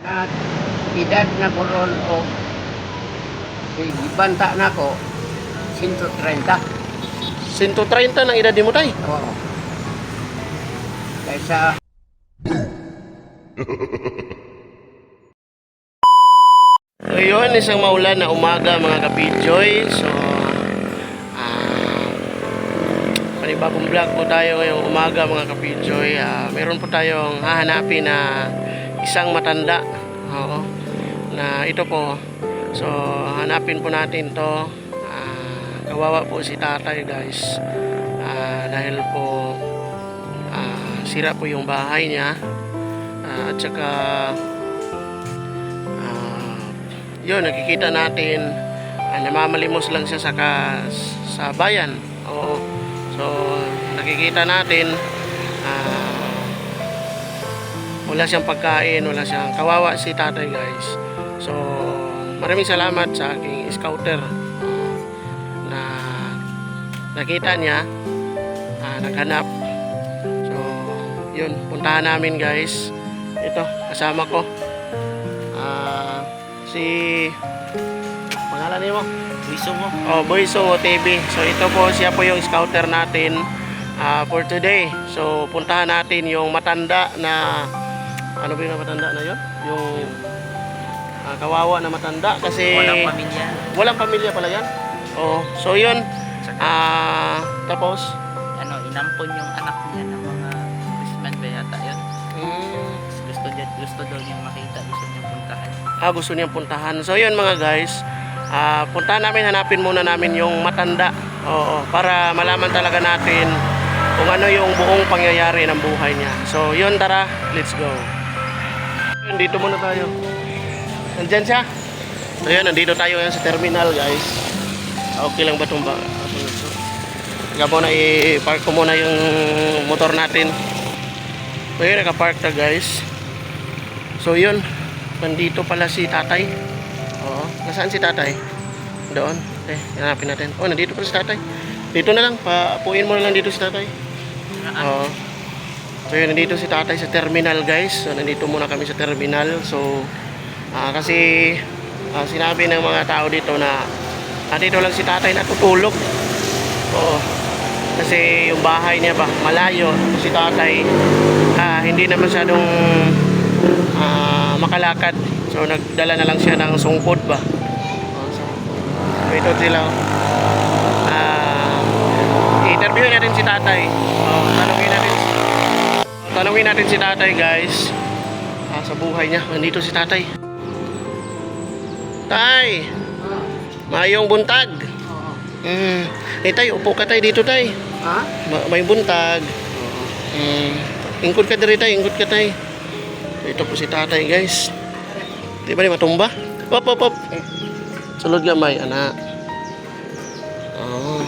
Na edad na koron o ibanta na ko 130. 130 ng edad mo, tay. Oo. Kaysa So yun, isang maulan na umaga mga kapidjoy. So panibagong vlog po tayo ngayong umaga mga kapidjoy. Meron po tayong hahanapin na isang matanda. Oo, na ito po. So hanapin po natin to. Kawawa po si tatay, guys. Dahil po sira po yung bahay niya. At saka yun, nakikita natin namamalimos lang siya sa bayan. Oo. So nakikita natin wala siyang pagkain, wala siyang, kawawa si tatay, guys. So maraming salamat sa aking scouter na nakita niya, naghanap. So yun, puntahan namin, guys. Ito, kasama ko si pangalan niyo mo? Buisongo. Oh, Buisongo TV. So ito po, siya po yung scouter natin for today. So puntahan natin yung matanda na, ano ba yung matanda na yun? Yung kawawa na matanda kasi Walang pamilya. walang pamilya pala yan. Oh, so yun. Tapos Inampon yung anak niya ng mga Christmas ba yata yun. Gusto daw niya makita, gusto niya puntahan. Gusto niyang puntahan. So yun mga guys, puntahan namin, hanapin muna namin yung matanda. Oo, para malaman talaga natin kung ano yung buong pangyayari ng buhay niya. So yun, tara, let's go. Yun, dito muna tayo. Nandyan siya. So yun, nandito tayo yan sa terminal, guys. Okay lang ba itong ba? Gabo na i-park ko muna yung motor natin. So yun, nakapark na, guys. So yun, nandito pala si tatay. Oo, nasaan si tatay? Doon. Hanapin natin. Oh, nandito pala si tatay. Dito na lang, paupuin mo na lang dito si tatay. Oo. So yun, nandito si tatay sa terminal, guys. So nandito muna kami sa terminal. So kasi sinabi ng mga tao dito na dito lang si tatay natutulog. Oo. Kasi yung bahay niya ba malayo, si tatay hindi na masyadong makalakad. So nagdala na lang siya ng sungkod ba. So ito sila. I-interview natin si tatay. Tanungin natin si tatay, guys. Sa buhay niya. Nandito si tatay. Tay, mayong buntag. Tay, upo ka, tay, dito, tay. ha? May buntag. Ingkod ka diri, tay, ingkod ka, tay. Ito po si tatay, guys. Di ba matumba? Op. Sulod gamay, anak. Oh.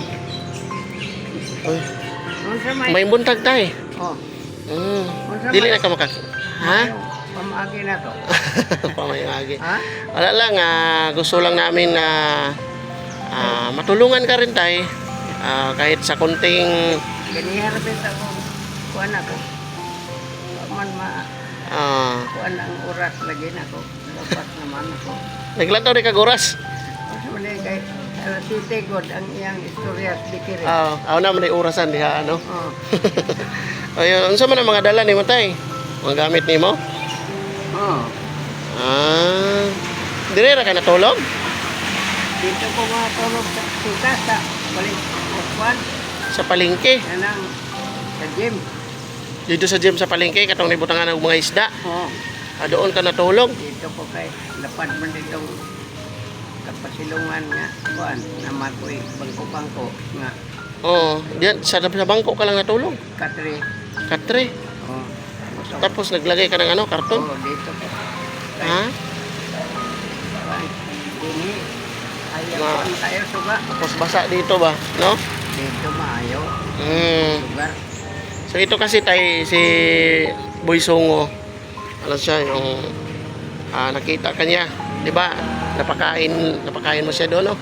Oy, Unsa may buntag, tay. Oh. Dili na ka maka. Ha? Pamagi na to. Pamayagi. Ha? Wala lang, gusto lang namin na matulungan ka rin, tay. Kahit sa konting Ganiharbit ako. Kuan ako. Man kuan ang oras lagi na ko. Dapat naman ako. naglantaw ni kagoras. Kasi wala kay titigod ang iyang istorya dikiri. Ako na man orasan diha, ano. Oh. Ayun, unsa man ang mga dala nimo, tay? Mga gamit nimo? Oh. Dire ra ka natulog? Dito ko matulog sa kasa. Balik kuan. Sa palengke. Kanang sa gym. Dito sa gym sa palengke katong nibutangan ng mga isda. Oh. Doon ka natulog. Dito ko kay lapad man ditong kapasilungan nga kuan naman ko bangko-bangko nga Oo, diyan sa bangko ka lang natulog. katri. Katre. Oh. Tapos naglagay ka ng ano, karton. Oh, dito ko. Ha? Dini ayaw Ma- ko tayo suga. Tapos basa dito ba, no? Dito maayo. Sugar. So ito kasi tay si Buisongo. Ano siya yung nakita kanya, 'di ba? Napakain mo siya doon, no?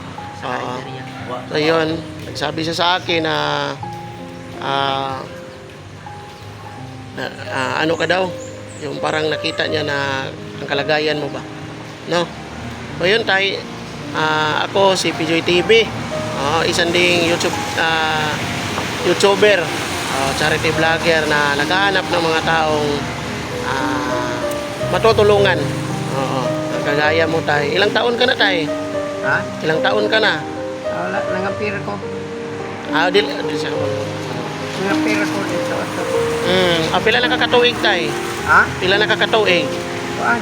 So yun, nagsabi siya sa akin na ano ka daw? Yung parang nakita niya na ang kalagayan mo ba. No? So yun tay, ako si PJoy TV. Isang ding YouTuber, charity vlogger na naghahanap ng mga taong matutulungan. Oo, ang kagaya mo tay. Ilang taon ka na tay? Ha? Ilang taon ka na? Wala, nangapira ko. Di siya. Nangapira ko dito. Pila na kakatuig tay? Ha? Pila na kakatuig? Kuan.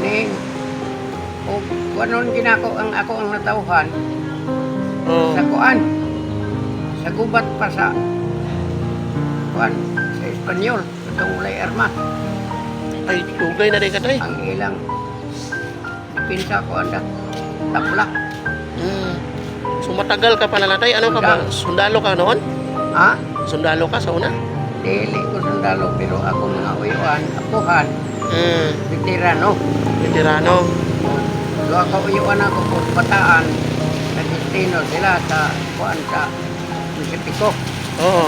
Ning o kuanon ginako ang ako ang natawhan Oh. sa kuan. Sa gubat pa sa kuan sa Espanyol, itong ulay arma. Ay, tugay na rin ka tay. Ang ilang pinsa ko anda taplak. So matagal ka pa na tay. Ano ka ba? Sundalo ka noon? Ha? Sundalo ka sa una? Dili ko sundalo pero ako mga uyuan, apuhan, veterano. Veterano. So ako uyuan ako po bataan na destino sila sa kuan sa Pasipiko. Oo.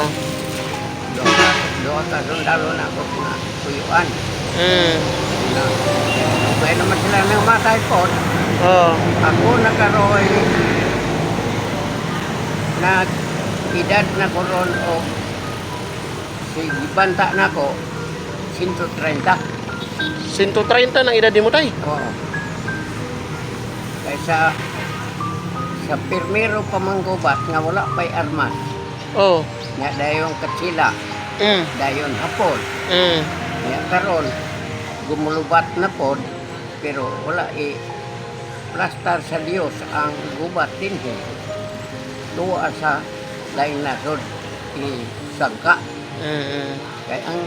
Doon ka sundalo na ako mga uyuan. Kaya naman sila nang matay po. Oo. Ako nagkaroon na edad na ko ron o si banta na ko 130. 130 ng edad mo tay. Oo. Kaysa sa pirmero pamanggubat nga wala pa'y armas. Oo. Nga dayon katsila, dayon hapon. Nga karon gumulubat na pod pero wala plastar sa Dios ang gubat din. Tuwa sa lain nasod isangka. Kaya ang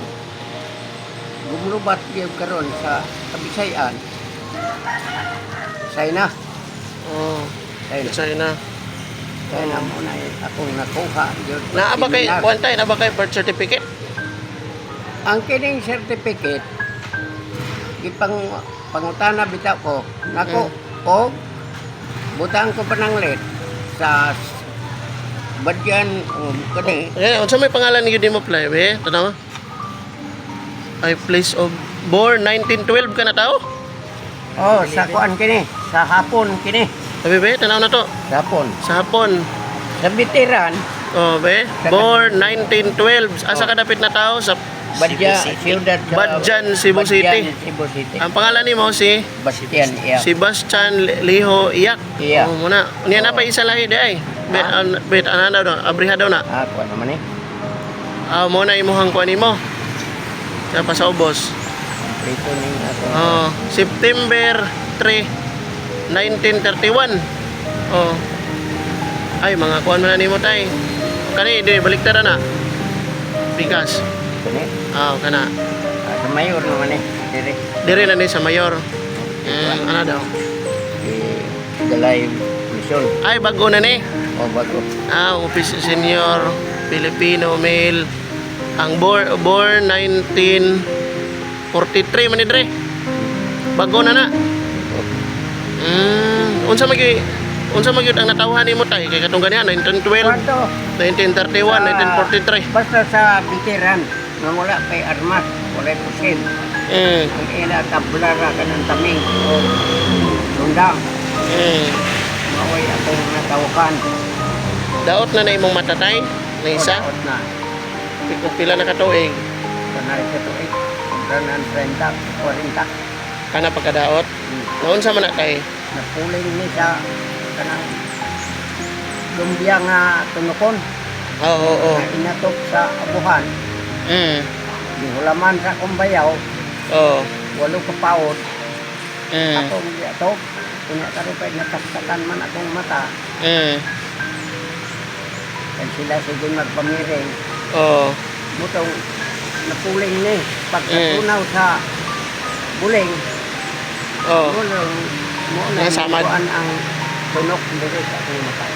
gumulubat gyud karon sa Kabisayan. China. Oo. China. China. Kaya mo na akong nakuha gyud. Naaba kay kuan tay, naaba kay birth certificate. Ang kining certificate pangutana bitaw ko nako o butang ko pananglit sa badyan kani Unsa may pangalan ni gyud mo play be? Tanaw. Ay place of born 1912 ka na tao? oh sa kuan kini sa hapon kini Sabi be, tanaw na to. sa hapon Sa hapon. sa veteran Oh, be. Born 1912. Asa ka dapit na tao sa Badya Ciudad sa Badyan, Cebu City. Badyan, Cebu City. Ang pangalan nimo si Bastian iya. Sebastian Liho Iyak. Iya. Oh, muna. Niya na pa isa lahi di ay. Bet ana daw na, abriha daw na. Kuan naman eh. Mo na imuhang kuan nimo. Sa pasaubos. Prito ning ako. Oh, September 3, 1931. Oh. Ay, mga kuan man na nimo tay. Kani di baliktad na. Bigas. Kani Kana. sa mayor naman eh. Dire na ni sa mayor. Ano daw? Galay Mission. Ay, bago na ni. O bago. Office Senior Filipino male. Ang born 1943 man ni dire. Bago na na. Unsa magyud ang natawhan nimo tay kay katong ganiya 1912, Kwanto? 1931, 1943. Basta sa veteran na wala kay armas, wala pusil. Ang ila tablara ka ng taming o sundang. Maway akong natawakan. Daot na imong matatay na isa. Daot na. Kung pila na katuig Kanay sa tuig. Kanan 30, 40. kana pagkadaot. Naunsa man na tay? Napuling ni sa kanang lumbia nga tunukon. Oo. Na inatok sa abuhan. Gihulaman sa kumbayaw. Oo. 8 kapaod. Akong giatok. Kunya karupay nataktakan man akong mata. Kaya sila siguro magpamiring. Oo. Mutong napuling ni. Pagkatunaw sa buling. Oo. Mo na Nasamad. kuan ang tunok diri sa akong mata.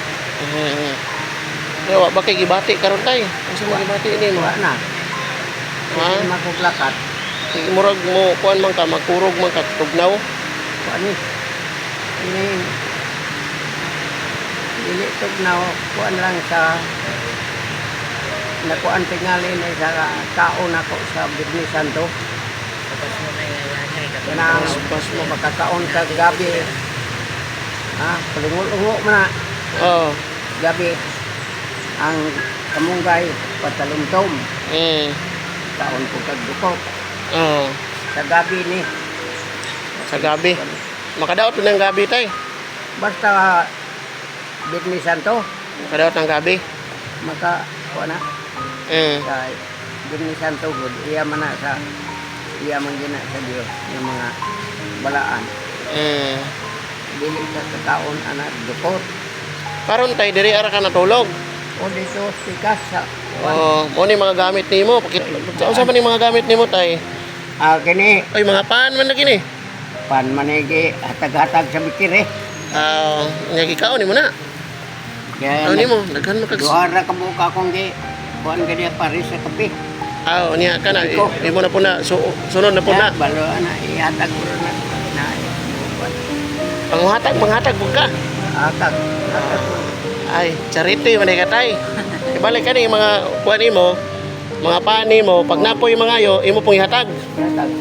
Wa ba kay gibati karon tay? Unsa man gibati nimo? Wala na. Ha? Makuklakat. Murag mo kuan man ka magkurog man ka tugnaw. Kuan ni. Ini dili tugnaw kuan lang sa nakuan tingali na sa taon ako sa Birni Santo. Kanang makakaon ka gabi. Ha, palungo-lungo mo na. Oo. Gabi. Ang kamunggay, patalumtom. Kaon ko kagdukot. Oo. Sa gabi ni. Sa gabi. Makadaot ng gabi tay. Basta bitnisan to. Makadaot ng gabi. Maka, na. Sa bitnisan to good. Iya man na sa iya man gina sa Dios ng mga balaan. Dili ka kakaon anak dukot. Karon tay diri ara ka natulog. O dito sikas sa Mo ni mga gamit nimo. Pakit. Unsa man ni mga gamit nimo tay? kini Ay mga paan man na gini. pan manigi hatag-hatag sa bikir eh. Nga gikaon nimo na. Kaya Nimo daghan makag. duhara ka buka kong di kuan gani Paris sa kape. Niya kana imo na po na sunod na po na. Balo ana ihatag ko na na. Panghatag pud ka. Hatag. Ay, charity man ka tay. Ibalik ka ni mga kuan nimo, mga paan nimo, pag napoy mga ayo, imo pong ihatag. Hatag.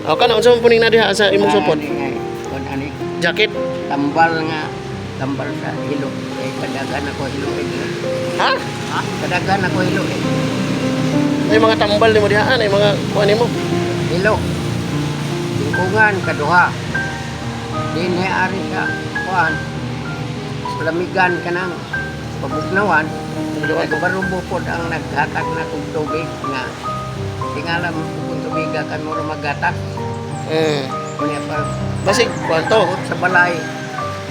O kana unsa man po ning nadiha sa imong supot? Kuan ani Jacket. tambal sa hilo. Kadagan ako hilo Ha? Kadagan ako hilo Ay mga tambal nimo diha, ay mga kuan nimo. Hilo. Lingkungan kaduha. Dinhi ari sa kuan. Lamigan ka ng pabugnawan. Nagbarubo po ang naghatag na kong tubig nga. Tingala mo kung tubig ka mo magatak. Kunya pa. Basig kwanto. Sa balay.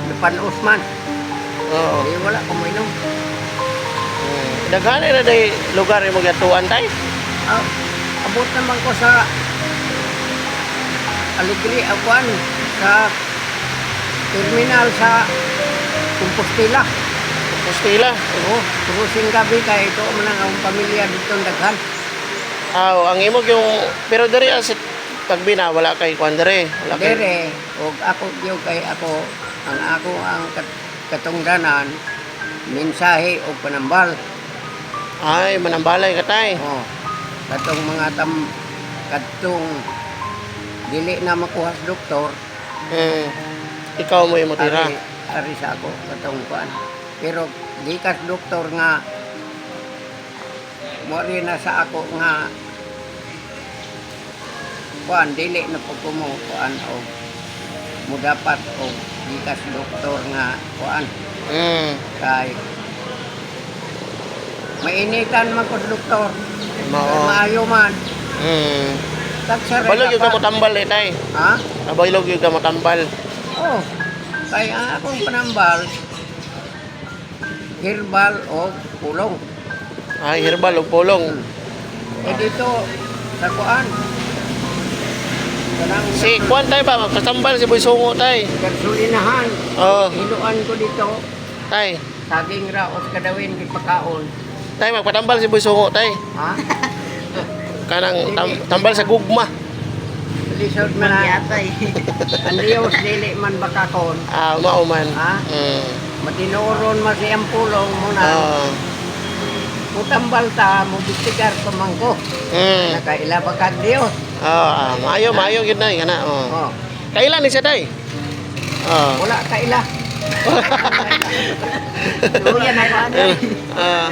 Depan Usman. Oo. Di wala ko mainom. Daghan na day lugar imo gatuan tay. Abot naman ko sa Aligri, Aguan, sa terminal sa Compostela. Compostela. Oo, kurusing gabi kay ito man ang pamilya dito daghan. Ang imo yung pero diri as pagbina wala kay kuan diri. Wala kay Dere, og ako gyud kay ako ang katungdanan mensahe og panambal. ay manambalay ka tay. Oh. Katong mga katong dili na makuha sa doktor. Ikaw mo imo tira. Ari sa ako katong kuan. Pero di kas doktor nga mo rin na sa ako nga kuan dili na po mo kuan o mo dapat o di kas doktor nga kuan. Kay mainitan man ko sa doktor. Maayo man. Balog yung ka mo tambal eh tay. Ha? Balog yung ka mo tambal. Oh. Kaya ang akong panambal herbal o pulong. Ay herbal o pulong. Dito sa kuan. Si kuan tay ba magpatambal si Boy Sungo tay. Gasolinahan. Hiluan ko dito. Tay. Saging raos kadawin kay pagkaon. Tay magpatambal si Boy Sungo tay. Ha? Kanang tambal sa gugma. Lisod man na. Ang Diyos dili man bakakon. Mao man. Ha? Matinuron man siyang pulong muna. Mutambal ta, mubitigar pamangko. Nakaila ba kag Diyos? Maayo gid na kana. Kailan ni siya tay? Wala kaila. Duyan na ba?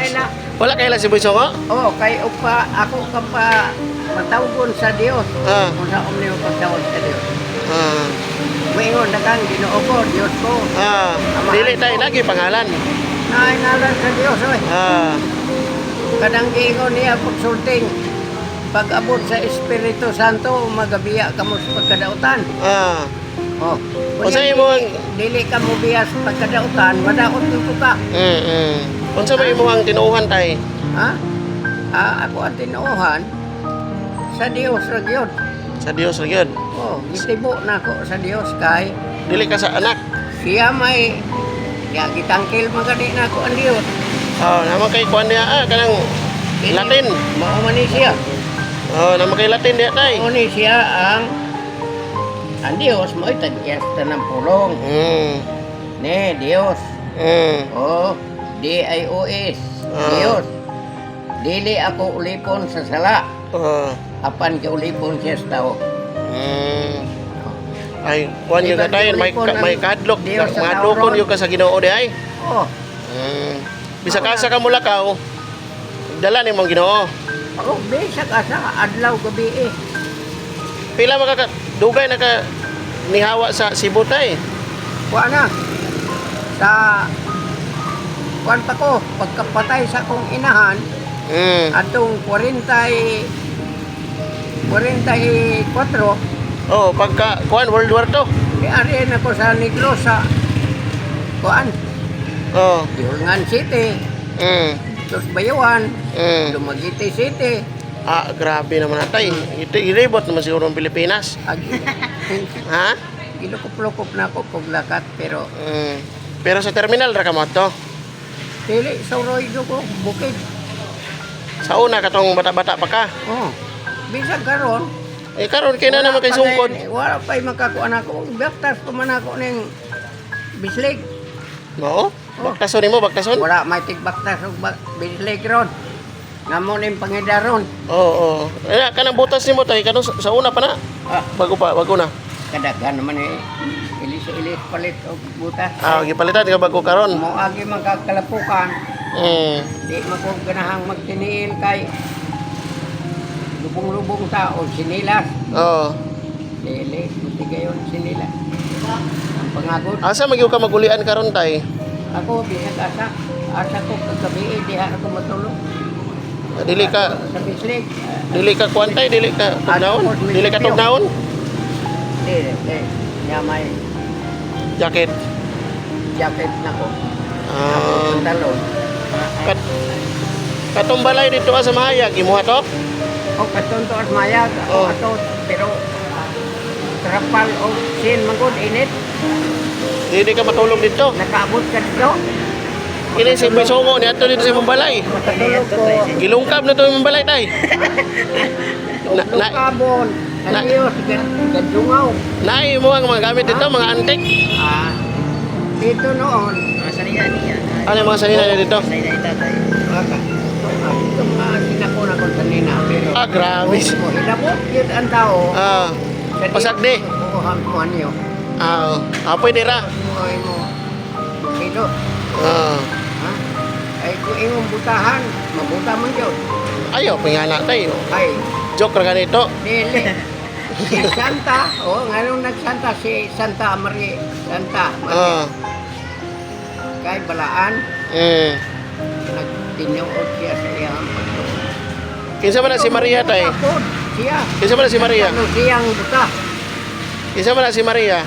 Kaila. Wala kailan si Boy Sungo? Kay upa ako ka pa matawgon sa Dios. Kung sa omniyo pagtawag sa Dios. Maingon na kang Ginoo ko, Dios ko. Dili tay lagi pangalan. Naingalan sa Dios oy. Kadang giingon niya pagsulting. Pag abot sa Espiritu Santo, magabiya ka mo sa pagkadautan. Unsa imo ang dili ka mo biya sa pagkadautan, madaot ko ka. Unsa ba imo ang tinuuhan tay? Ha? Ako ang tinuuhan sa Dios ra gyud. Sa Dios ra gyud. Gitibo na ako sa Dios kay Dili ka sa anak. siya may gitangkil magani na ako ang Dios. Naman kay kuan diha kanang Latin. Mao man ni siya. Naman kay Latin diha tay. Mao ni siya ang Dios mo itagyas tanang pulong. Ne Dios. D-I-O-S. Dios. Dili ako ulipon sa sala. Apan ka ulipon siya sa tao. Ay, kuan yung katayin, may kadlok, Dios sa madukon tauron. yung ka sa Ginoo di ay. Oh, Bisa ka sa Kamulakaw, dala ni mong Ginoo. ako, bisa ka sa adlaw gabi eh. Pila dugay na ka nihawa sa Cebu tay. Kuha na. Sa kuwan pa ko, pagkapatay sa kong inahan, atong 44, Oh, pagka kuan World War II. ari na ko sa Negros sa kuan, Oh. Yulngan City, Dos Bayawan, Dumaguete City. Grabe naman natay. Ito iribot naman siguro ng Pilipinas. Ha? Gilukup-lukup na ako paglakat, pero Pero sa terminal ra ka mo to. dili sa Roydo ko, bukid. Sa una katong bata-bata pa ka. Oh, bisag karon. Karon kay na naman kay sungkod. Wala pa'y makakuan ako. Baptas pa man ako ng bislig. No? Baktason nimo, baktason? Wala may tigbaktas o bislig ron. Ngamon yung pangidaron. Oo. Kanang butas nimo tay kanang sa una pa na. Bago na. Kadagan naman eh. Ilis palit o butas. Gipalitan ka bago karon. Mo agi magkakalapukan. Di magkuganahang magtiniil kay lubong-lubong tao, sinilas. Oo. Dili, buti kayo sinilas. Ang pangagod. Asa magyo ka magulian karon tay? Ako, bisag asa ko kagabi, di ako matulog. Dili ka Sa bislig. kuantay, dili ka tugnaon, dili ka tugnaon. Dili. Niya may Jacket. jacket na ko. Ah, Pantalon. katong balay dito sa Mahayag, imuha to? O katonto at mayag. Oh. O ato, pero trapal o sin magod init. Dili ka matulog dito. Nakaabot ka dito. Kini si Bisongo ni ato dito sa imong balay. Matulog ko. Gilungkab na to imong balay tay. Tukabon. na- Ayos, gadungaw. Naay mo ang mga gamit dito, mga antik. Dito noon. Ano yung mga sanina niya dito? Baka. Ito mga sinakuna ko kanina. Pero, Grabe. hilabot yun ang tao. Pasagdi. Bukuhan mo niyo. Pwede ra. Buhay mo. Bukido. Ah. Ha? Ay, kung imong butahan, mabuta man yun. Ayaw, pingana tayo. Ay, Joke ra ganito. dili. Si Santa, ngayon nagsanta si Santa Maria. Santa Maria. Kay Balaan, nagtinuod siya sa iyang pagtuon. Kinsa man na si Maria tay? Tapos, siya. Kinsa man na si Maria? Ano siyang buta. Kinsa man na si Maria?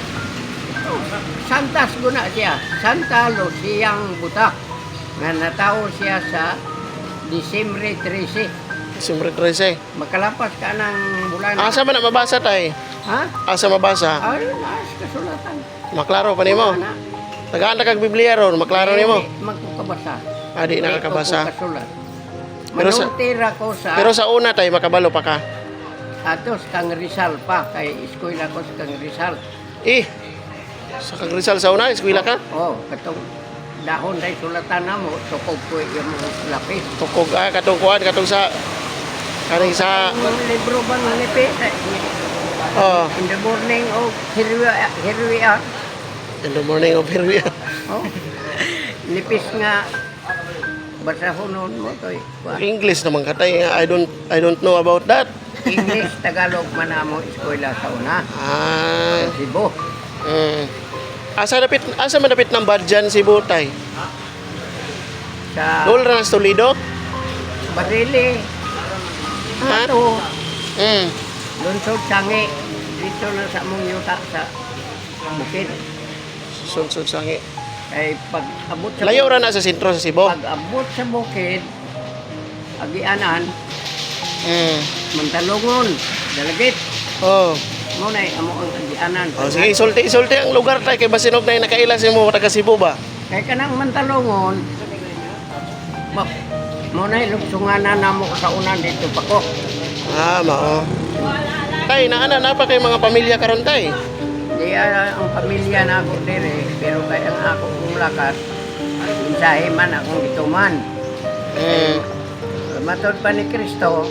Santas guna siya. Santa Luciang buta. Nga natao siya sa Disyembre 13. Siyempre 13. Makalapas ka ng bulan. Asa man na mabasa tay? Ha? Asa mabasa? Ay, naas kasulatan. Maklaro pa nimo. Ana. Tagaan kag Biblia ron, maklaro nimo. Magkukabasa. Di nakakabasa. Kasulat. Pero sa- Manutira ko sa Pero sa una tay makabalo pa ka. atos kang Rizal pa. Kay eskwela ko sa kang Rizal. Sa kag Rizal sa una, eskwela ka? Katong dahon day sulatan na mo. Tukog ko yung mga lapis. Tukog katong kuan katong sa kaning sa Ang libro ba ng nipis? In the morning of Hirwia. in the morning of Hirwia. Oh. Nipis nga basahonon mo to. English naman katay. I don't know about that. English, Tagalog man mo eskwela sa una. Cebu. Asa madapit ng Badjan si Butay? Sa Dol ra sa Toledo? Barili. Ha? Ato. Mm. Lunsod Sangi. Dito na sa mong yuta sa bukid. Sunsod sangi. Ay pag abot sa Layo ra na sa sentro sa Cebu. Pag abot sa bukid, agianan, Mantalongon, Dalagit. Mo na amo ang agianan. Sige, isulti ang lugar tay kay basinog na nakaila si mo taga Cebu ba? Kay kanang Mantalongon, mo na lugsunganan namo sa unan dito pa ko. Mao. Tay, na pa kay mga pamilya karon tay? Di ang pamilya na ako dire, pero kay ang ako kong lakas, minsahe man akong ituman. Matod pa ni Kristo,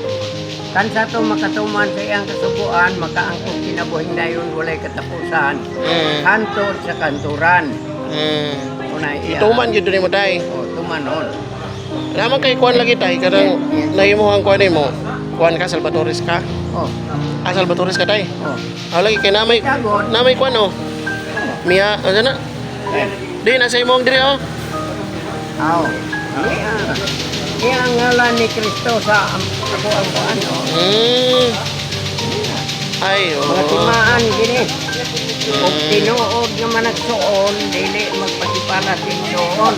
Kansa to makatuman sa iyang kasubuan, makaangkot kinabuhing dayon walay katapusan. Kanto sa kanturan. Unay iya. Ituman gyud ni mo tay. O, tumanon. Naman kay kuan lagi tay kadang nahimuhang kuan mo. Kuan ka Salvatores ka. O, Ah, Salvatores ka tay. o. Lagi kay namay kuan oh. Mia, ano na? Di nasa imong diri oh. Aw. Iya ang ngalan ni Kristo sa ako ang ano. Ay, Mga oh. timaan gini. Kung tinuod naman nagsuon, dili magpatipala sa inyoon.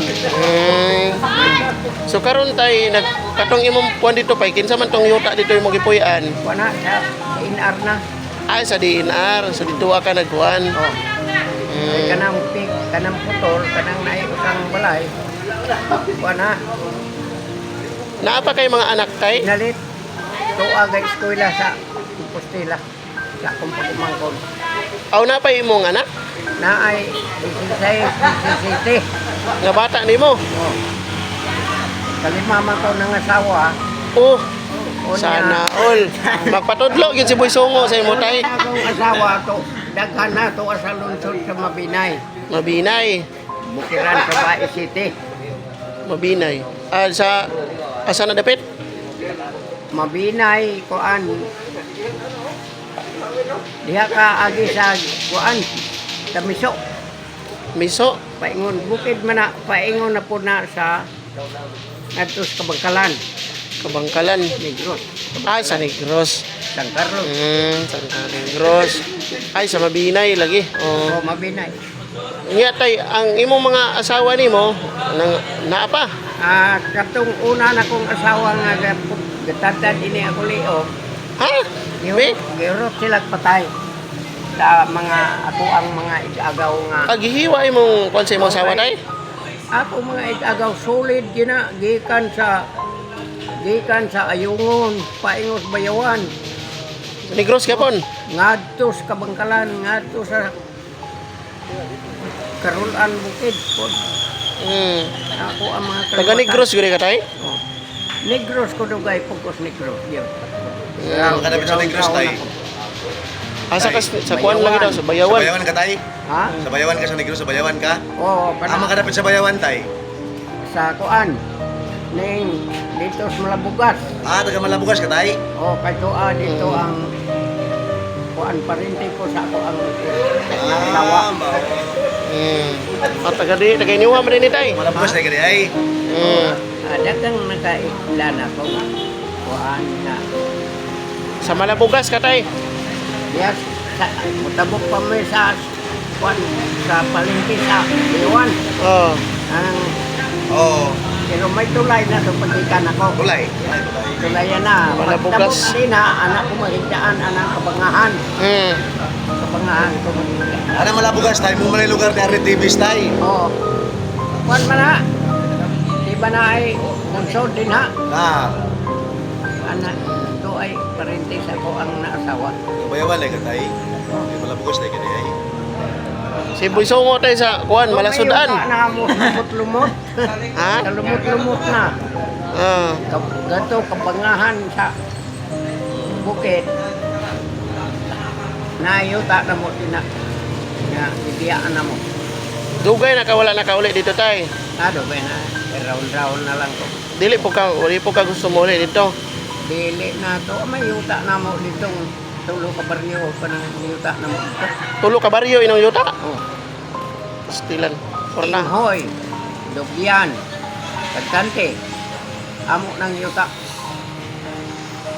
So karon tay katong imong kuan dito pay kinsa man tong yuta dito imong gipuy-an? Wana sa inar na. Ay sa DNR, so dito ka nagkuan. O. Ay kanang pig, kanang putol, kanang naiutang balay. Wana, Naa pa kay mga anak tay? nalit. Tuaga eskwela sa Compostela. Sa akong pagumangkon. Aw na pa imong anak? Na ay 16, 17. Nga bata nimo? O. Kalima man ko ng asawa. Oh, O sana all. Magpatudlo gyud si Boy Songo sa imo tay. Akong asawa to, daghan na to sa lungsod sa Mabinay. Mabinay. Bukiran sa Bae City. Mabinay. Sa asa na dapit? Mabinay, kuan. Diha ka agi sa kuan. Tamiso. Miso. Paingon bukid man na, paingon na po na sa Natos Kabangkalan, Kabangkalan. Negros, Ay sa Negros. San Carlos. Sa Negros. Ay sa Mabinay lagi. Oh. O Mabinay. Nya tay ang imong mga asawa nimo nang naa pa. Katong una na kong asawa nga gatatan ini ako liog. Ha? Be? Gihurot sila patay sa mga ako ang mga igagaw nga. Paghihiwa imong kon sa imong asawa tay? Ako mga igagaw solid gina gikan sa Ayungon, paingos Bayawan, Negros gapon. ngadto sa Kabangkalan, ngadto sa Karulan Bukid pod. Ako ang mga Taga Negros gyud ka tay? Oh. Negros ko dugay pugos Negros yun. Makadapit sa Negros tay. Asa ka sa kuan lagi daw sa Sa Bayawan. Bayawan ka tay? Ha? Sa Bayawan ka sa Negros, sa Bayawan ka? Oo, Makadapit sa Bayawan tay. sa kuan ning dito sa Malabugas. Taga Malabugas ka tay? Oh, kay tuan dito ang kuan parinti ko sa ako ang nasawa. Taga di, taga iniwa man din ni tay. Malabugas tay ka di ay. Dagang nakailana ko kuan na. Sa Malabugas ka tay. Yes, mutabok pa mo sa kuan sa palinti sa Iwan. Oh. Ang Oo. pero may tulay na sa pagkikan ako. Tulay. Tulayan na. Malabugas. Pagtabok din na, anak ko mahigdaan, anak kabangahan. Mm. Kabangahan ko. Ano Malabugas tay? Mo man lugar ni Aritivis tay. Oo. Kuan man na. Di ba na ay nagsod din ha? Anak, ito ay parintis ako ang naasawa. Bayawan ay ka tay. Malabugas tay ka di ay. Si Boy Songo tay sa kuan Malasudaan. Na mo lumot-lumot. Ha? Lumot-lumot na. Ah. Gato kabangahan sa bukid. Nayuta na mo tina. Nga, ibiyaan na mo. Dugay nakawala nakauli dito tay. Ado ba na? Round-round na lang ko. Dili po ka gusto mo ulit dito. Dili na to. May yuta na mo ditong tulo ka baryo pa ng yuta na mo dito. Tulo ka baryo inong yuta. Oh. Stilan. Porna. Inhoy, Dugyan, Kagkante, amo ng yuta.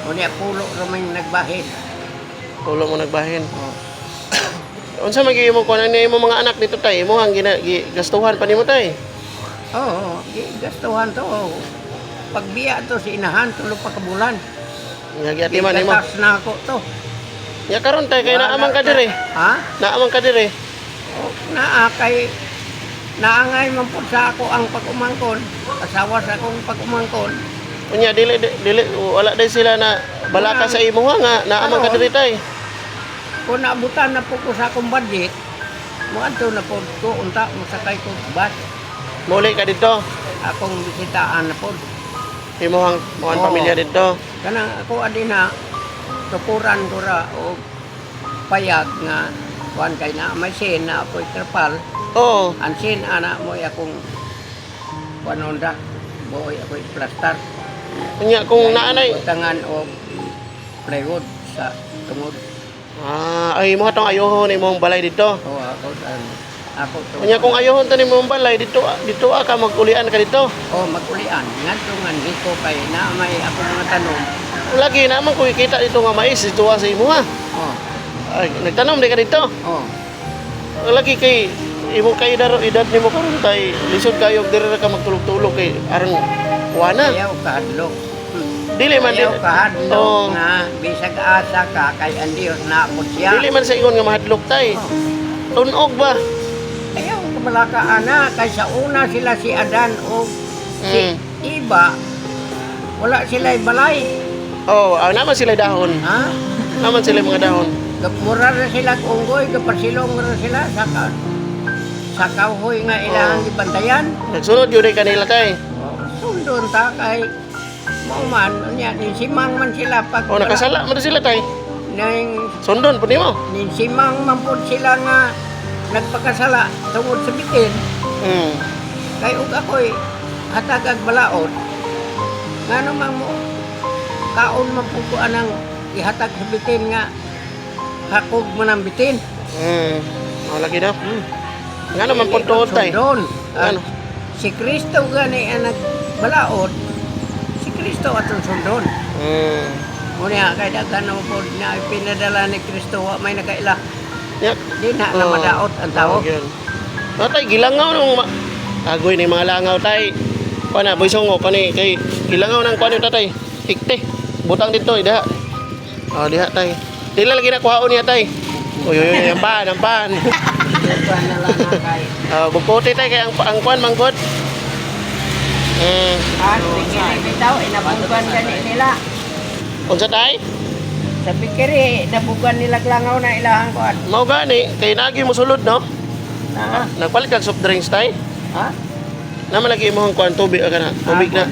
Unya pulo raming nagbahid. Tulo mo nagbahin. Oh. Unsa man gyud mo kun ano imong mga anak dito tay? Imo ang gastuhan pa nimo tay. Oo, gastuhan to. Pagbiya to si inahan, tulo pa ka bulan. Nga giatiman nimo. Gatas na ako to. Ya karon tay kay naamang ka dire. Ha? Naamang ka dire. O, naa kay naangay man po sa ako ang pag-umangkon. Asawa sa akong pag-umangkon. Unya dili wala day sila na balaka sa imo nga naamang ka dire tay. Kung naabutan na po ko sa akong budget, muadto na po ko, unta, masakay ko bus. Muli ka dito. Akong bisitaan na po. Imuhang mga Oo. pamilya dito. Kanang ako adin na tukuran ko ra o payag nga kuan kay na may sin na apoy trapal. Oo. Ang sin ana mo akong kuanon ra. Boy ako'y plaster. Unya kung naanay. Tangan o plywood sa tungod. Ay mo tong ayohon imong balay dito. O ako to. Unya kung ayohon to nimong balay dito ka magulian ka dito. O magulian. Ngadto nga hiko kay na may ako mga tanom. Lagi naman kung ikita dito nga mais dito sa imo ha. O. Ay, nagtanom di ka dito. O. Lagi kay imong kay edad nimo karon tay lisod kayo diri ra ka magtulog-tulog kay aron kuana. Ayaw kahadlok. Dili man Ayaw kahadlok Oo. nga bisag asa ka kay ang Dios na ako siya. Dili man sa ingon nga mahadlok tay. O. Tunog ba? Ayaw kamalaka ana kay sa una sila si Adan o si Iba wala sila balay. Oh, naman sila dahon. Ha? Naman sila mga dahon. Mura na sila unggoy, kapasilong na sila sa kauhoy nga ilang ibantayan. Nagsunod yun ay kanila tay. Sundon ta kay mauman, niya, ninsimang man sila pag Oh, nakasala man sila tay. Ning Sundon po nimo. ninsimang man po sila nga nagpakasala tungod sa bitin. Kay ug ako'y hatag ag balaod. Ngano man mo kaon man po ko anang ihatag sa bitin nga hakog man ang bitin. Lagi daw. Nga naman po tuod tay. Sundon. Ano? Si Kristo gani ang nagbalaod. Si Kristo atong sundon. Muna kay daghan na po na pinadala ni Kristo wa may nakaila. Yak. Di na na madaot ang tao. Tay gilangaw nung agoy ni mga langaw tay. Kuana boy songo kani kay gilangaw nang kuan tatay. Tikte. Butang dito ida. Oh diha tay. Dili lagi na kuhaon niya tay. Uy, ang pan. Diba na lang na kay. Buputi tay kay ang kuan manggod. Pikiri bitaw inabugan gani nila. Unsa tay? Sa pikiri nabugan nila langaw na ilahang kuan. Mao gani kay nagi mo sulod no. Ha? Nagpalit kag soft drinks tay. Ha? Naman lagi imong kuan tubig kana. Tubig na.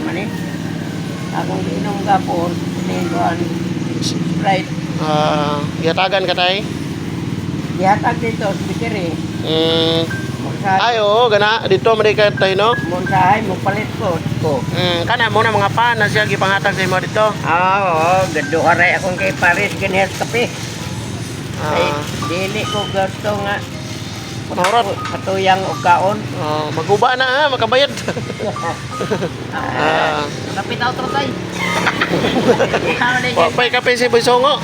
Akong inom gapon ni kuan Sprite. Gihatagan ka tay. Dihatag dito sa pikiri. Ay oo, gana dito man ka tay no. Munsahay mo palit ko. Kana mo na mga pan na siya gipanghatag sa imo dito. Oo, gaduharay akong kay Paris ganyan sa kape. Ay, dili ko gusto nga Mahurot. patuyang o kaon. Maguba na ha, makabayad. Kapit outro tayo. Pay kape si Boy Songo.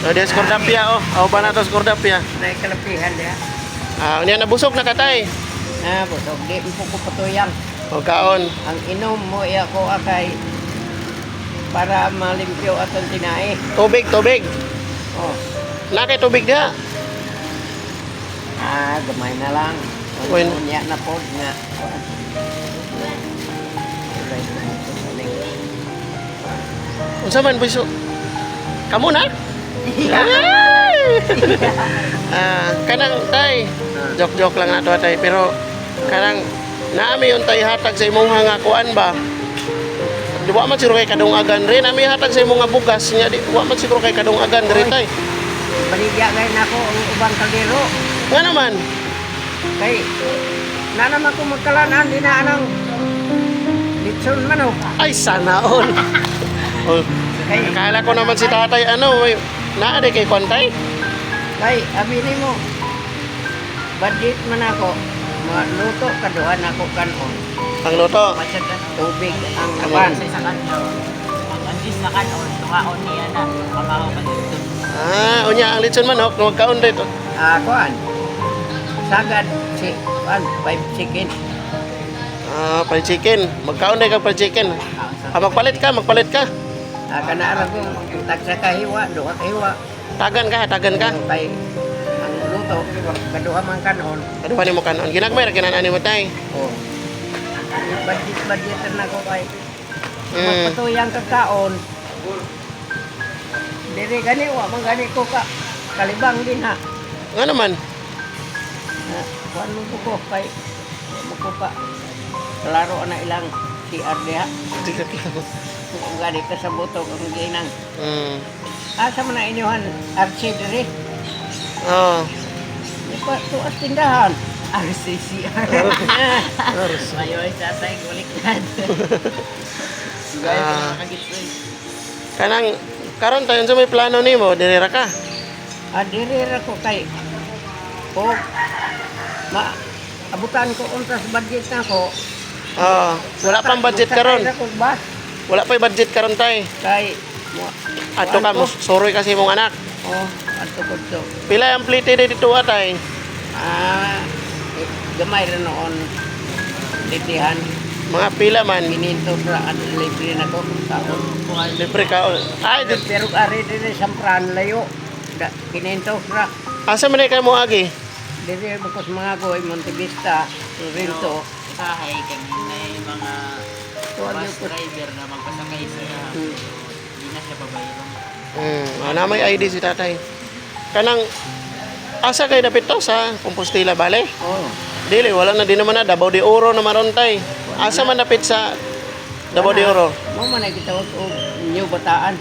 Dia skordapia oh. Aw ba na to skordapia? Nay kalapihan dia. Niya nabusog na katay. Busog di mo ko patuyang. O kaon. Ang inom mo iya ko akay para malimpyo atong tinae. Tubig. Oh. Nakay tubig dia. Gamay na lang. When? Unya na pod nga. Unsa man Boy So? Kamo na? Kanang tay. Joke lang na to tay pero kanang naami yung tay hatag sa imong nga kuan ba? Di wa man siguro kay kadungagan rin. Naami hatag sa imong nga bugas nya di wa man siguro kay kadungagan rin tay. Baligya gay nako ang ubang kaldero. Nga naman. Kay na naman ko magkalanan di na anang litson manok. Ay sana all. Kay Akala ko naman si tatay naa di kay kontay. kay abili mo. Budget man ako. Maluto kaduhan ako kanon. Ang luto. Tubig ang laban. Sa kanyo. Ang is na kanon. Tungaon niya na. Pamahaw ka dito. Unya ang litson manok huwag kaon dito. Kuan. Sagad si kuan 5 chicken. Fried chicken. Magkaon day kag fried chicken. Magpalit ka. Kana ara ko tagsa ka hiwa, duha ka hiwa. Tagan ka. Kay ang luto kaduha man kanon. Aduhan nimo kanon. Ginagmay ra kinanani mo tay. Oh. Budget na ko kay magpatuyang kakaon. Diri gani wa man gani ko ka kalibang din ha. Nga naman. Kuan mo ko kay mo ko pa. Klaro na ilang CR diha. Gani ka sa buto kung ginang. Asa man na inyuhan RC diri? Oh. Di pa tuas tindahan. RCCR. Mayoy sa tay baliktad. Gaya Ah. sa mga kagitsoy. Kanang karon tayo sa may plano nimo, diri ra ka. Diri ra ko kay ko abutan ko untas budget na ko. Oh, wala pang budget karon. Sakay ra ko bus Wala pa budget karon tay. kay Ato ka mo soroy kasi mong anak. oh ato ko to. Pila ang plite dito atay? Gamay ra noon litihan Mga pila man. pininto ra at libre na ko taon. Libre ka. Ay, Pero ari diri sampran layo. Pininto ra. asa man kay mo agi? Diri bukos mga goy Montevista, Rinto. Kahay kami may mga bus driver na magpasakay siya. Hindi na siya babayro. Ana may ID si tatay. Kanang asa kay dapit to sa Compostela bale? Oh. Dili wala na din naman na Davao de Oro na maron tay. Asa man dapit sa Davao de Oro? Mo man ay gitawag og New Bataan.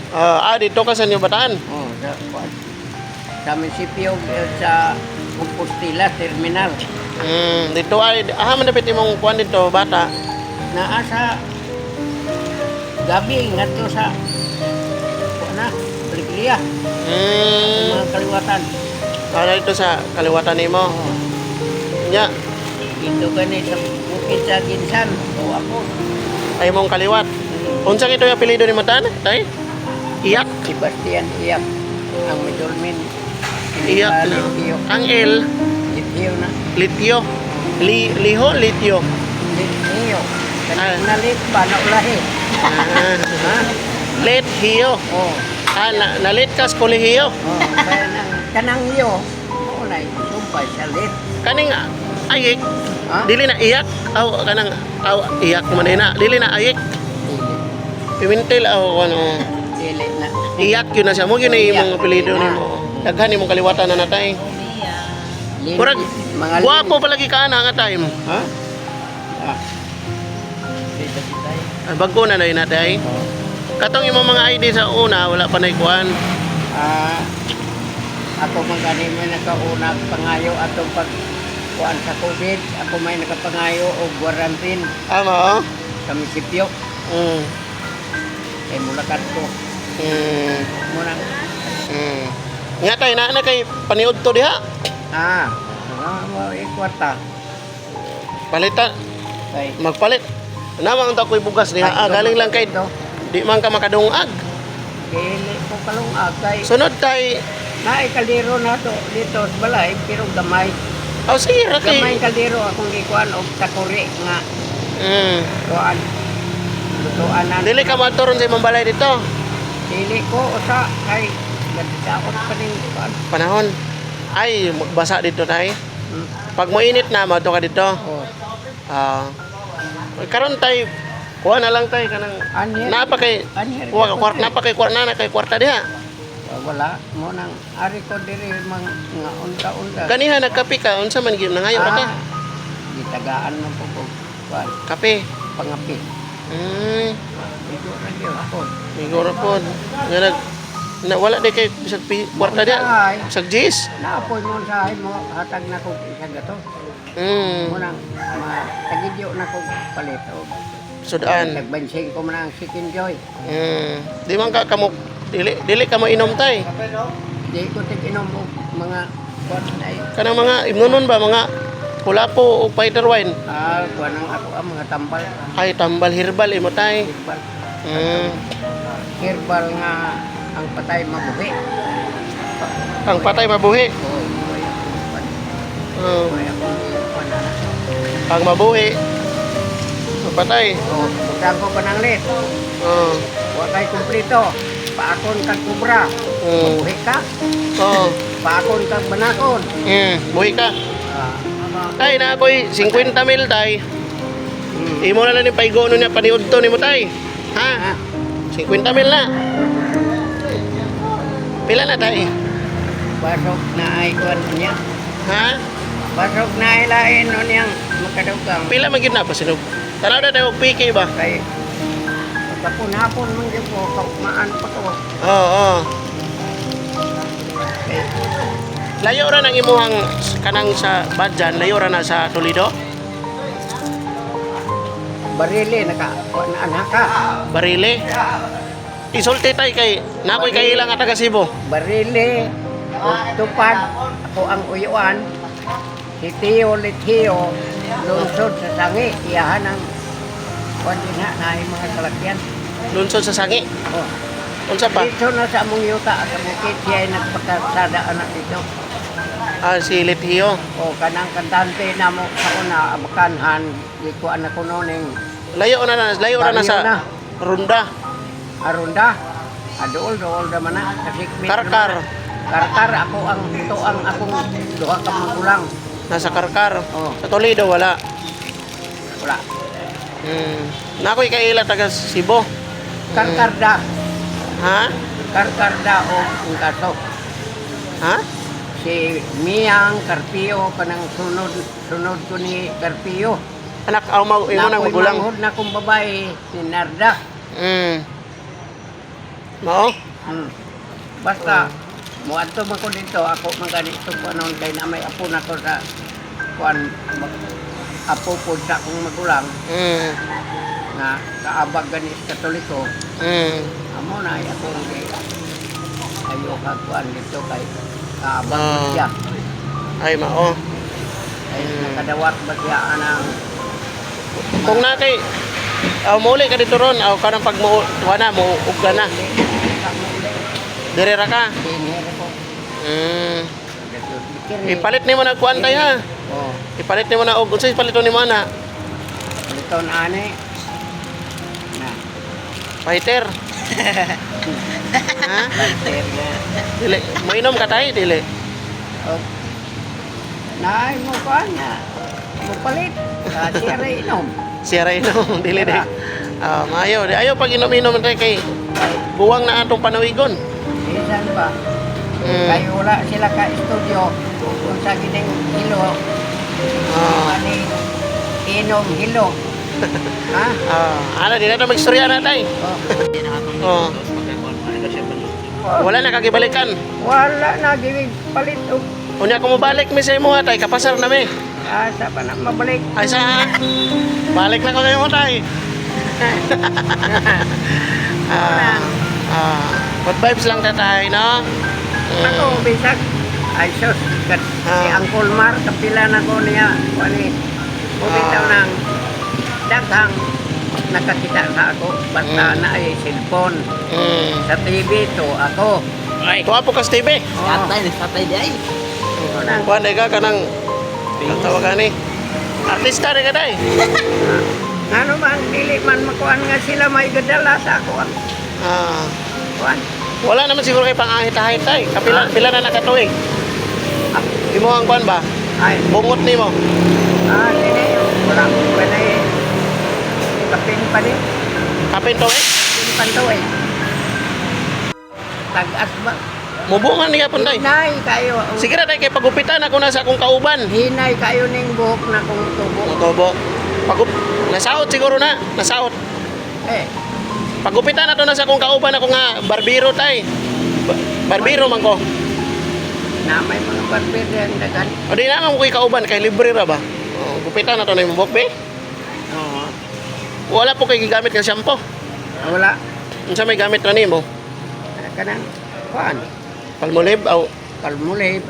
Dito ka sa New Bataan. Oh, sa munisipyo sa Compostela Terminal. Dito ay man dapit imong kuan dito bata. Naa sa gabi ngadto sa na Briglia, mga kaliwatan. Para dito sa kaliwatan nimo. Oh. Nya Dito gani sa bukid sa Ginsan. O ako. ay mong kaliwat. Unsa kito yung apelyido ni Matan? Tay? Iyak. Sebastian Iyak. Ang middleman. Iyak. Litio. Ang L Litio na. Litio. Liho Litio. Litio. Ah. Nalit ba na ulahi? Ha? Lit hiyo. Oh. Nalit kas kolehiyo. Oh, kaya nang kanang iyo. Mo na sumpay sa lit. Kaning ayik. Ha? Dili na iyak. Aw kanang iyak man na. Dili na ayik. Pimentel ano. Dili na. Iyak yun na siya. Mo yun na imong apelyido nimo. Daghan imong kaliwatan na natay. Lin- Murag mga guwapo palagi ka na nga time. Ha? Ah. Bago na na natay. Oh. Katong imong mga ID sa una wala pa nay kuan. Ako man gani may nakauna pangayo atong pag kuan sa COVID. Ako may nakapangayo og quarantine Ama oh. sa munisipyo. Kay mulakat ko. Muna. Nga tay na kay paniud to diha. Mo ikwarta. Palita Kay magpalit. Namang ta koy bugas diha. Galing lang kay ito. di man ka makadungag. Dili ko kalungag kay Sunod tay naay kaldero na to dito sa balay pero gamay. sige ra Gamay kay. kaldero akong gikuan og takuri nga kuan. Lutuan na. Dili ka maturon sa imong balay dito. Dili ko usa kay gadaot pa ning kuan. Panahon. Ay magbasa dito tay. Hmm. Pag moinit na madto ka dito. Oh. Karon tay kuha na lang tay kanang Anyer. napa kay napa kay kwarta diha. Wala mo nang ari ko diri mga unta-unta. Kaniha nagkape ka unsa man gyud nangayo ka ta? Gitagaan man po ko kuan Kape. pangapi. Dito ra gyud ako. Siguro po. Nga wala di kay bisag kwarta diha. Bisag jis. Naapoy mo sa mo hatag na ko isa gato. Mo nang tagidyo na ko palit og Sudan. nagbansing ko man ang chicken joy. Di man ka kamo dili ka mo inom tay. Di ko tig-inom og mga kuan ay Kanang mga imnonon ba mga kulapo o fighter wine. kuan ang ako ang mga tambal. Ay tambal herbal imo tay. Herbal. Mm. Nga ang patay mabuhi. Ang patay mabuhi. Oh, kuya. Oh. Kuya ko kuan na. Ang mabuhi. Patay. Oh, utang ko pa ng lit. Oh. Wa kay kumplito. Paakon kag kubra. Mabuhi ka. Oh. Paakon kag banakon. Buhi ka. Tay na ako'y 50 mil tay. Imo na lang ni paigono niya paniud to nimo tay. Ha? 50 mil na. Pila na tay? Pasok na ay kuan niya. Ha? Pasok na ay lain no niyang makadugkang. Pila man gyud na pasinog? Tanaw na tayo piki ba? Kay kapon-hapon man yung ko, kaugmaan pa ko. Oo. Kay Layo ra nang imuhang kanang sa Badjan, layo ra na sa Toledo. barili anak ka. Barile. Isulti tay kay nakoy kay ilang taga Cebu. Barili, tupad, ako ang uyuan. Si Tio Litio, lungsod sa sangi, iyahan ang kundi nga na yung mga salakyan. Lunsod sa Sangi. Oh. Unsa pa? Dito na sa among yuta, sa bukit, siya ay nagpakasada anak dito. Ah, si Litio. O kanang kantante na mo sa una, abakanhan, ikuan ako noning Layo na Layo na. sa Runda. arunda. Adool da man na. Karkar. Karkar, ako ang ito ang akong duha ka magulang. Nasa Karkar. Oh. Sa Toledo wala. Wala. Nakoy kay ila taga Cebu. Karkarda. Ha? Karkarda o ang kaso. Ha? Si Miyang Carpio, kanang sunod ko ni Carpio. Anak aw mo ingon ang Nakoy magulang. manghod na kong babae, si Narda. Mao? Basta, muadto man ko dito, ako man ganito ko anon kay na may apo na ko sa kuan apo po sa akong magulang na kaabag ganis Katoliko. Amo na ako kay ayo ka kuan dito kay kaabag Ah. siya. Ay mao. Ay nakadawat ba siya anang Kung na kay aw muli ka dito ron, aw kanang pag mo wala mo ugga na. Dire ra ka. dinero ko. Ipalit nimo na kuan tay ha. Oh, Ipalit nimo na og unsay paliton nimo ana? dito na ani. Na, Fighter. Ha? banter na. Dili, mainom ka tay dili. Oh. Naay mo kuan na. Mo palit. Siya rin inom. Siya ra inom dili di. Ah, maayo. Di ayo pag inom-inom tay kay buwang na atong panawigon. Isan ba? Kaya wala sila ka studio kung sa gining hilo. Ani inom hilo. Ha? Ana di na to magstorya na tay. Oh. Oh. Wala na kagibalikan. Wala na giwig palit og Unya ko mo balik mi sa imo ha tay kapasar na mi. asa pa na mabalik. Ay sa balik na ko kayo tay. Good vibes lang tatay, no? Ako bisag ay sus kat si Uncle Mar kapila na ko niya kuani. Bitaw nang daghang nakakita sa ako basta na ay cellphone. Sa TV to ako. Tuwa po kas TV. Satay di ay. Nang Kuha na ka kanang tawagan ni. Artista rin ka day. ano man dili man makuan nga sila may gadala sa ako ang kuan. Wala naman siguro kay pang-ahit-ahit tay. Pila na nakatuig. Imo ang kuan ba? Ay, Bungot nimo. dili wala pa na eh. Kapin pa din. Kapin to eh. Kapin pa to eh. Tag-as ba? Mubungan niya pun tay. Hinay kayo. Sige na tay kay pagupitan ako na sa akong kauban. Hinay kayo ning buhok na kung tubo. Tobo. Nasaot siguro na. Nasaot. Eh, Pagupitan na to na sa akong kauban ako nga barbero tay. Barbero man ko. na may mga barber ang dagan. O di na ko kauban kay libre ra ba? Gupitan na to na imong buhok be. Oo. Wala po kay gigamit nga shampoo. Wala. Unsa may gamit na nimo? Kanang kuan. Palmolive aw Palmolive.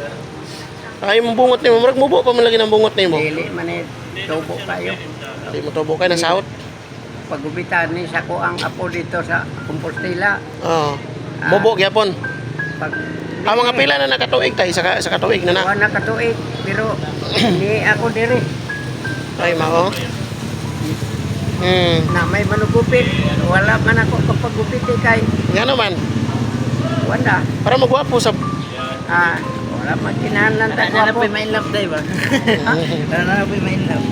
ay mong bungot nimo, murag mubo pa man lagi ng bungot nimo. Dili man eh. Tubo kayo. Di mo tubo kay nasaot. Pagubitan ni sa ko ang apo dito sa Compostela. Oo. Mubo gyapon. Pag Ang mga pila na nakatuig tay sa katuig na na. kuan na katuig pero hindi ako diri. Ay mao. Na may manugupit. Wala man ako kapagupit kay Ngano man? wala. Para magwapo sa Wala man kinahanglan ta Ano na ko. po may love day ba? Ano na po may love?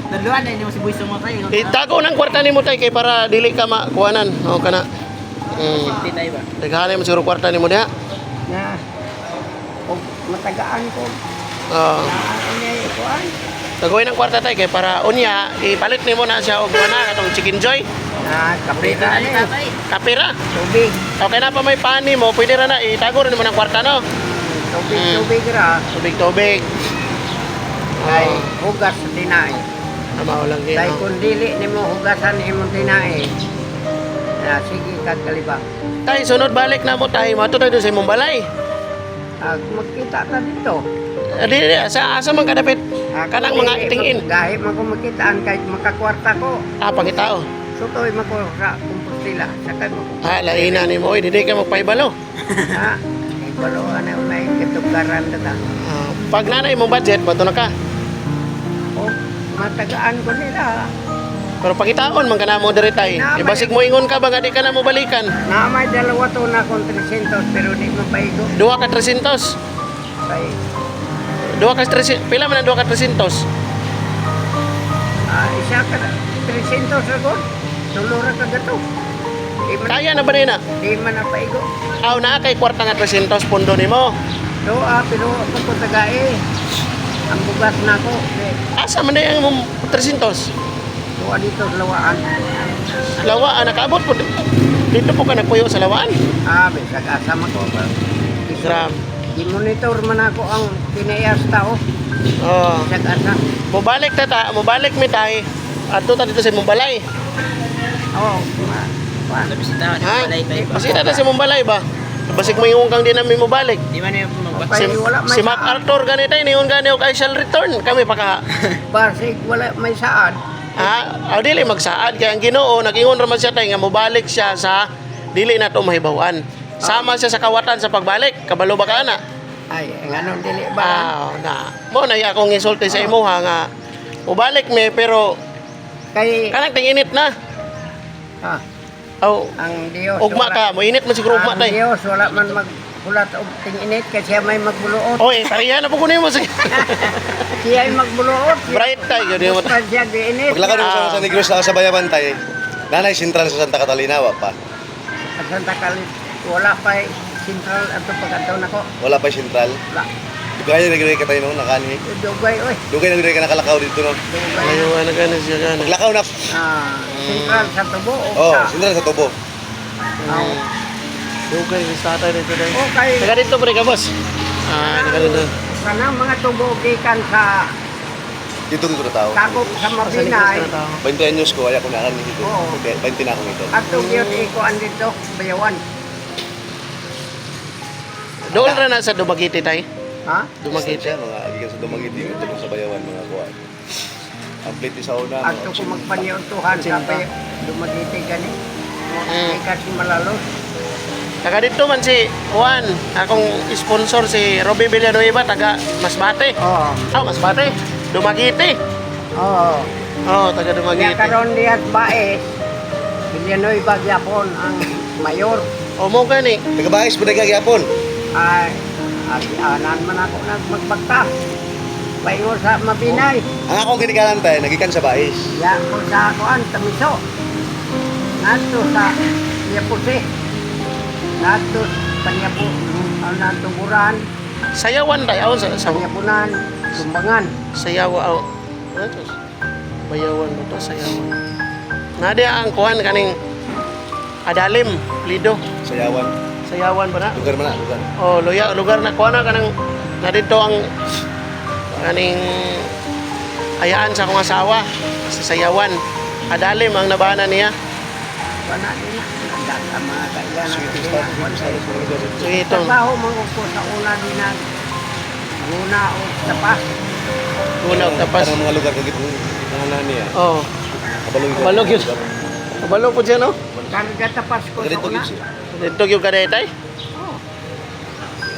Naluan na hindi mo si Boy mo tayo. itago ng kwarta nimo tay kay para dili ka makuanan. O kana. Tinay ba? Daghanay mo siguro kwarta nimo diha. Na matagaan ko. Oo. Ano kuan? Gagawin ng kwarta tay kay para unya ipalit nimo na siya og na katong chicken joy. Kapita ni. Kapira. Tubig. Okay na pa may pani mo, pwede ra na itago rin mo ng kwarta no. Tubig ra. Tubig. Kay hugas sa tinay. Tama lang din. Kay No? kung dili nimo hugasan imong tinay. Sige kag kalibang. Tay, sunod balik na mo tay, mato tayo sa imong balay. Magkita ta dito. Di, asa man kadapit kanang mga tingin. Dahil man ko magkitaan kahit makakwarta ko. Pangitao. Sutoy man ko sa Compostela. Sakay mo ko. Laina ni mo, oy, di ka magpaibalo. Ha? Ibaloan na may katugaran na ta. Pag nanay mong budget, bato na ka. O, matagaan ko nila. Pero pangitaon man ka na mo diri tay. Ibasig mo ingon ka ba nga di ka na mo balikan. Na may dalawa to na kung 300 pero di mo paigo. Duha ka 300. Kay, Duha ka 300. Pila man ang duha ka 300? isa ka 300 agad. Tulura ka gato. Di man, Kaya na ba nina? di man na paigo. Aw na kay kwarta nga 300 pundo nimo. Pero ako ko tagae. Ang bugas na ko. Asa man ang mong 300? Doa dito sa lawaan. Lawaan nakaabot po. Dito po ka nagpuyo sa lawaan. Bisag asama ko. Grabe. I-monitor man ako ang pinayas tao. Oh. Bisag asa. Mubalik mubalik mi tay. Adto ta dito sa imong balay. Oo. Bisitahan Ha? yung balay tayo. Kasi na sa imong balay ba? Basig mo ingon kang di namin mo balik. Di man yung Pay, Si, wala may si Mac saan. Arthur ganito ningon gani og I shall return. Kami pa ka Basig wala may saan. dili magsaad kay ang Ginoo nag-ingon ra man siya tay nga mobalik siya sa dili na to mahibawan. Sama siya sa kawatan sa pagbalik. Kabalo ba ka na? Ay, nganon dili ba? Na. Mo na akong insulti sa imo ha nga mobalik me pero Kay kanang tinginit na. ah, Aw, ang Dios. ugma ka, mo init man siguro ugma Ang tay. Dios wala man magbulat og tinginit kasi siya may magbuluot. Oy, tariya na po kunin mo sige. Siya ay magbuluot. Bright tayo yun mo. Pa siya giinit. Paglakaw mo sa Negros na sa Bayawan tay. Nanay sentral sa Santa Catalina wa pa. At Santa Calit wala pa central ato pagkataon nako. Wala pa sentral. Wala. Dugay na gid kay no nakani. Dugay oy. Dugay na gid ka nakalakaw dito no. Dugay. Ayaw na gani siya gani. Paglakaw na. Central sa tubo o Oh, sa. sentral sa tubo. Dugay sa tatay dito dai. Okay. Taga dito pre ka boss. Taga dito. Kanang mga tubo gikan sa Dito dito na tao. Takop sa Mabinay. 20 anyos ko aya ko na kan dito. Oo. 20 na ako dito. At yun ikuan dito, Bayawan. Doon ra na sa Dumaguete tay. Ha? Dumaguete. Mga agikan sa Dumaguete dito sa Bayawan mga kuha. Ang plate sa una. Ato ko magpanyautuhan sabi dumagiti gani. Kasi malalos. Taga dito man si Juan, akong sponsor si Robbie Villanueva taga Masbate. Oo. Masbate. Dumaguete. Oo. Taga Kaya Dumaguete. karon dihat bae. Villanueva Bagyapon ang mayor. Mo gani. Taga-bahis po gyapon. Ay, anan man ako magbagta. Paingon sa Mabinay. Ang akong ginikanan tay nagikan sa bahis. Ya ko sa kuan Tamiso. Nato sa Yapusi. Nato Panyapu, nato Buran, Sayawan tay aw sa Panyapunan, Sumbangan. sayawa aw. Bayawan mo to sayawan. Nade ang kuhan kaning Adalim, Lido. Sayawan. Sayawan ba na? Lugar man na, lugar. Lugar na kuha na kanang na dito ang kaning ayaan sa akong asawa sa Sayawan. Adalim ang nabana niya. Wala din na. Nagdala mga kailan. Sweetest part. So ito. Trabaho mga ko sa una din na guna o tapas. Una og tapas. Parang mga lugar kagit ng niya. Oh, Kabalog Kabalog yun. Kabalo po siya no? Karga tapas ko sa Ganito una. gid siya. Dito yung kadetay. Oh.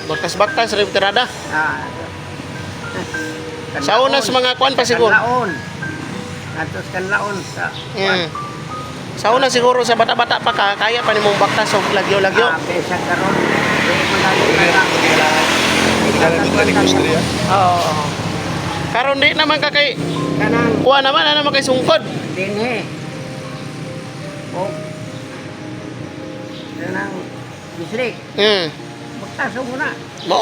Baktas-baktas rin tirada. Sa una sa mga kuan pa siguro. Kanlaon. Atos kanlaon sa Mm. Sa una siguro sa bata-bata pa ka, kaya pa nimong baktas o lagyo-lagyo. Pesa karon. Di malayo na lang. Kailangan ko ng industriya. Oo. Karon di naman ka kay Kanang kuha naman naman kay sungkod. dinhe. O. Kanang bisrik. Mm. Bagtaso mo na. Mo.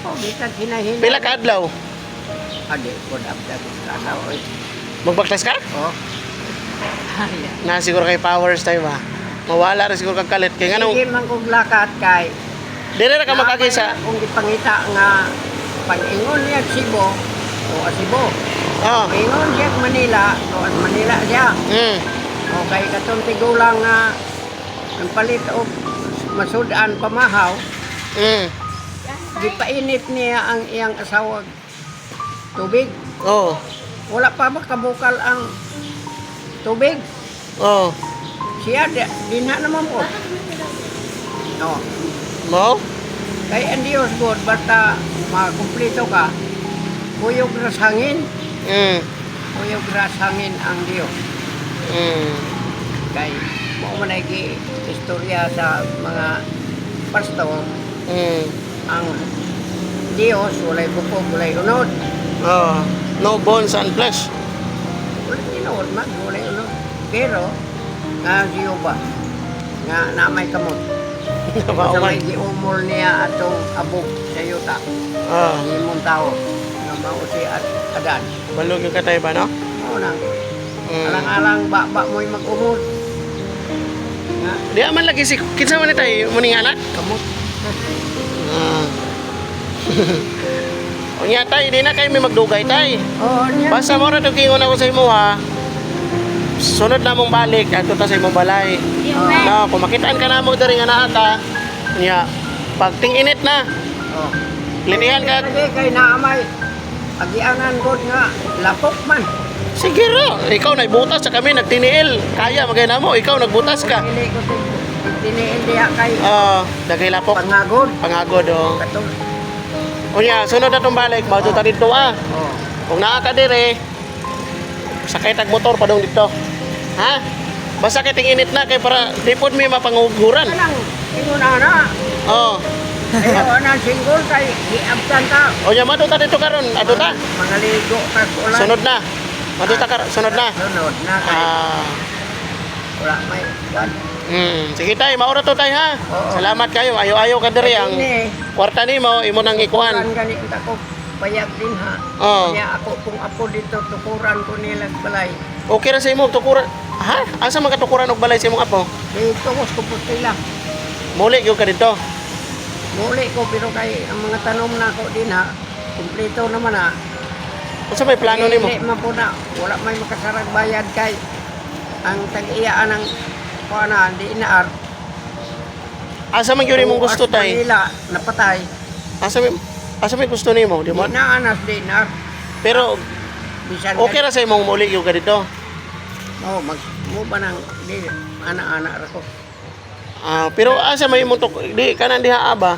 O, bisan hinahin. Pila ka adlaw? Adi ko dapat kasawa. Magbaklas ka? Oh. Na siguro kay powers tayo ba? Mawala rin siguro kag kalit. Kaya nga nung, Sige man kong lakat kay dire na ka magkakisa. kung ipangita nga pag-ingon niya Cebu o Cebu. Oo. Ingon siya sa Manila o at Manila siya. O kay katong tigulang nga ang palit o masudan pamahaw, gipainit niya ang iyang asawag tubig. Oo. Wala pa makabukal ang tubig. Oo. Siya dinha naman po. No. Mo? Kay ang Diyos God, basta makumplito ka, kuyog ras hangin, kuyog ras hangin ang Diyos. Kay mo man ay istorya sa mga pastor, ang Diyos walay bukog, walay unod. Oo. No bones and flesh. Walay tinod man, walay unod. Pero, nga Jehovah, nga namay kamot. Sa may giumol niya atong abog sa yuta. Imong tao nga mao si Adan. Balog yung katay ba, no? Mao nang alang-alang ba mo'y mag-umol. Nga Di man lagi si kinsa man tay muning anak? kamot. O nya tay, di na kay may magdugay tay. Oh, niya. Basta mo ra to kingon ako sa imo ha. Sunod na mong balik adto ta sa imong balay. No, kung makitaan ka na mo diri nga naa ta. Nya pag ting-init na, Oh. linihan ka. Lagi kay naamay. Agiangan god nga lapok man. Sige ra, ikaw na ibutas sa kami nagtiniil. Kaya magay na mo, ikaw nagbutas ka. Dili ko tiniil diha kay Dagay lapok. pangagod. Pangagod oh. Katong Unya, sunod na tong balik, mauto ta dito ah. oh. Kung naa ka dire, sakay tag motor pa dong dito. Ha? Basta kay ting-init na kay para di pod mi mapanguguran. Kanang ingon ana. Oh. Ayo ana single kay giabtan ta. Unya, mauto ta dito karon, adto ta. Mangaligo ka ulan. Sunod na. Mauto ta sunod na. Sunod na kay wala may kwan. Sige tay, maura to tay ha. Oo. Salamat kayo. Ayo-ayo ka dire ang Ini, kwarta nimo imo nang ikuan. tukuran ganit ako payag din ha. Oo. Kaya ako kung ako dito tukuran ko nila sa balay. Okay ra sa imo tukuran. Ha? Asa man ka tukuran og balay sa imong apo? Dito ko sa putila. Muli gyud ka dito. Muli ko pero kay ang mga tanom na ako din ha. Kumpleto naman ha. Unsa may plano nimo? Hindi man po na. Wala may makasarag bayad kay ang tag-iyaan ng kuana di inaar. Asa man gyud imong gusto tay? Nila napatay. Asa may gusto nimo, di Di mo? na anas di inaar. Pero Bisan okay ra sa imong muli gyud ka dito. Oh, mo ba nang di ana-ana ra ko. Pero asa may imong di kanan diha ba?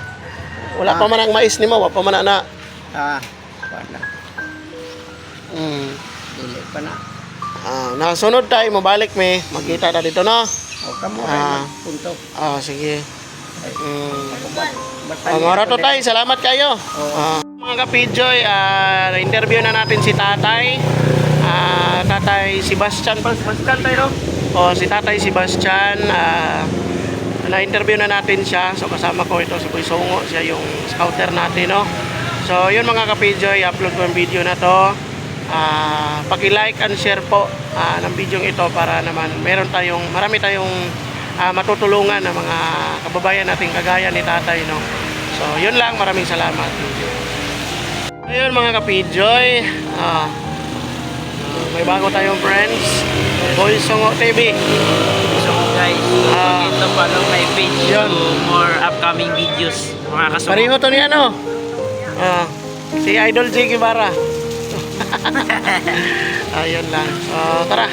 Wala pa man ang mais nimo, wa pa man na. Wala. Mm. Dili pa na. Nasunod tayo, mabalik me. Magkita ta dito no. O kamo Ah. ay punto. Sige. Basta Mara to tay, salamat kayo. Mga kapidjoy, na-interview na natin si tatay. Tatay Sebastian. Sebastian tayo, no? Si tatay Sebastian. Na-interview na natin siya. So kasama ko ito si Boy Songo. Siya yung scouter natin, no? So yun mga kapidjoy, upload ko yung video na to. Paki-like and share po ng video ito para naman marami tayong matutulungan ng mga kababayan nating kagaya ni tatay, no? So yun lang, maraming salamat. Ayun mga kapidjoy, may bago tayong friends, Boy Songo TV. So guys, ito follow my page Yun. to more upcoming videos. Mga kasumo. Pareho to ni ano, si Idol J. Guevara. Ayun lang, tara.